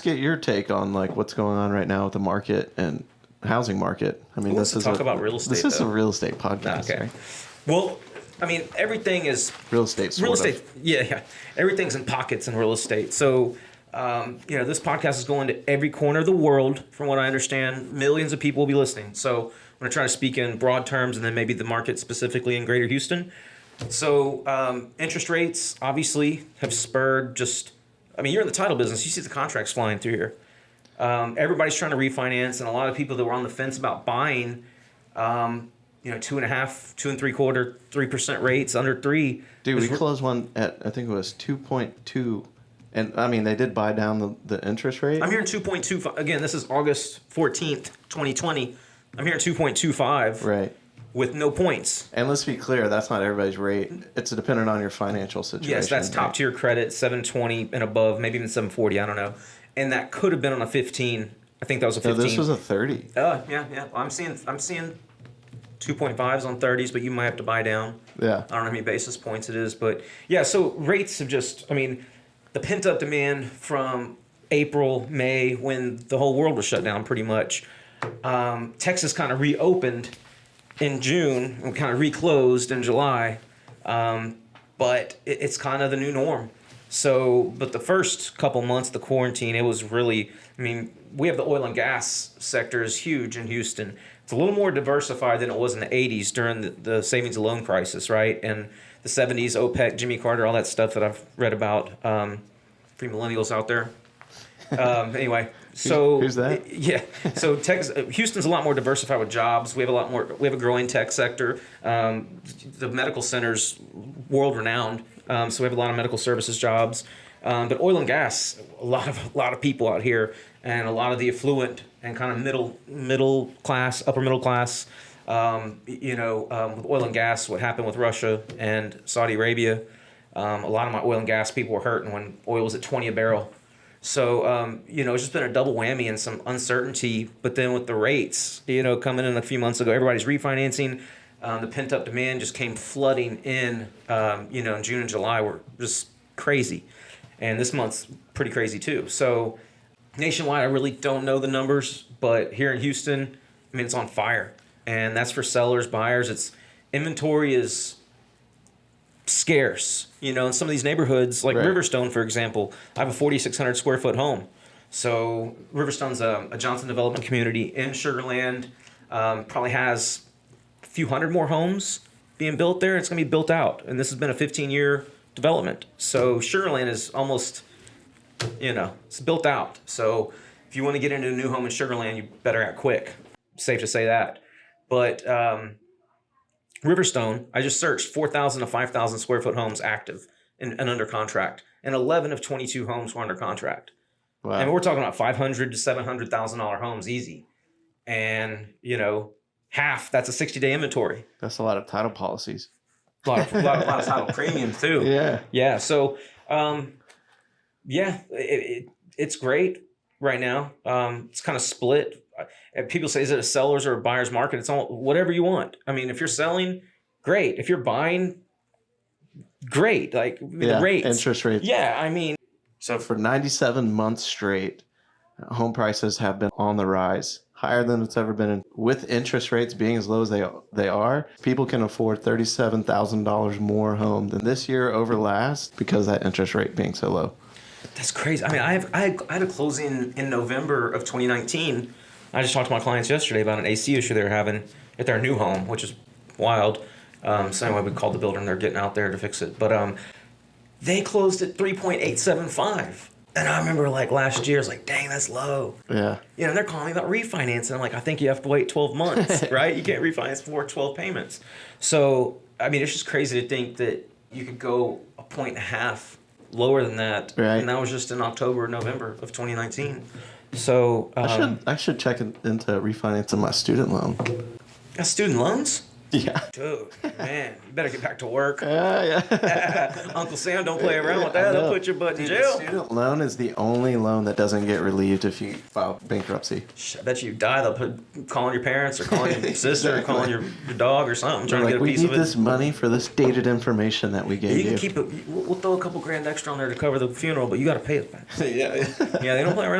let's get your take on like what's going on right now with the market and housing market. I mean, this is about real estate. This is a real estate podcast, okay. right? Well, I mean, everything is real estate. Real estate, yeah. Everything's in pockets in real estate. So, this podcast is going to every corner of the world. From what I understand, millions of people will be listening. So, I'm going to try to speak in broad terms, and then maybe the market specifically in Greater Houston. So, interest rates obviously have spurred you're in the title business. You see the contracts flying through here. Everybody's trying to refinance, and a lot of people that were on the fence about buying, 2.5%, 2.75%, 3% rates under 3%. Dude, we closed one at, I think it was 2.2, and I mean they did buy down the interest rate. I'm hearing 2.25. Again, this is August 14th, 2020. I'm hearing 2.25. Right. With no points. And let's be clear, that's not everybody's rate. It's dependent on your financial situation. Yes, that's top tier credit, 720 and above, maybe even 740, I don't know. And that could have been on a 15. I think that was a 15. No, this was a 30. Yeah. I'm seeing 2.5s on 30s, but you might have to buy down. Yeah. I don't know how many basis points it is, but yeah, so rates have the pent up demand from April, May, when the whole world was shut down pretty much. Texas kind of reopened in June and kind of reclosed in July, but it's kind of the new norm. So, but the first couple months, the quarantine, it was really, we have the oil and gas sector is huge in Houston. It's a little more diversified than it was in the 80s during the savings and loan crisis, right? And the 70s, OPEC, Jimmy Carter, all that stuff that I've read about, for millennials out there. Anyway. So who's that? Yeah. So Houston's a lot more diversified with jobs. We have a growing tech sector. The medical center's world renowned. So we have a lot of medical services jobs. But oil and gas, a lot of people out here, and a lot of the affluent and kind of middle class, upper middle class. With oil and gas, what happened with Russia and Saudi Arabia, a lot of my oil and gas people were hurting when oil was at 20 a barrel. So, it's just been a double whammy and some uncertainty. But then with the rates, coming in a few months ago, everybody's refinancing. The pent-up demand just came flooding in, in June and July were just crazy. And this month's pretty crazy too. So nationwide, I really don't know the numbers. But here in Houston, it's on fire. And that's for sellers, buyers. Inventory is scarce, in some of these neighborhoods like right. Riverstone, for example. I have a 4,600 square foot home. So Riverstone's a Johnson development community in Sugar Land. Probably has a few hundred more homes being built there. It's going to be built out, and this has been a 15-year development. So Sugar Land is almost, it's built out. So if you want to get into a new home in Sugar Land, you better act quick. Safe to say that. But Riverstone, I just searched 4,000 to 5,000 square foot homes active and under contract, and 11 of 22 homes were under contract. Wow. And we're talking about $500,000 to $700,000 homes easy, and half that's a 60-day inventory. That's a lot of title policies. A lot of title premium too. Yeah. So, it's great right now. It's kind of split. People say, is it a seller's or a buyer's market? It's all whatever you want. If you're selling, great. If you're buying, great. Like the rates, interest rates. Yeah, So for 97 months straight, home prices have been on the rise, higher than it's ever been. With interest rates being as low as they are, people can afford $37,000 more home than this year over last because of that interest rate being so low. That's crazy. I had a closing in November of 2019. I just talked to my clients yesterday about an AC issue they were having at their new home, which is wild. So anyway, we called the builder and they're getting out there to fix it. But they closed at 3.875. And I remember last year, I was like, dang, that's low. Yeah. And they're calling me about refinancing. I'm like, I think you have to wait 12 months, right? You can't refinance for 12 payments. So, it's just crazy to think that you could go 1.5 points lower than that. Right. And that was just in October, November of 2019. So I should check into refinancing my student loan. Got student loans? Yeah. Dude, man, you better get back to work. Yeah. Uncle Sam, don't play around with that. They'll put your butt in jail. The student loan is the only loan that doesn't get relieved if you file bankruptcy. I bet you die. They'll calling your parents or calling your sister or calling your dog or something, trying to get a piece of it. We need this money for this dated information that we gave you. You can keep it. We'll throw a couple grand extra on there to cover the funeral, but you got to pay it back. Yeah. Yeah, they don't play around.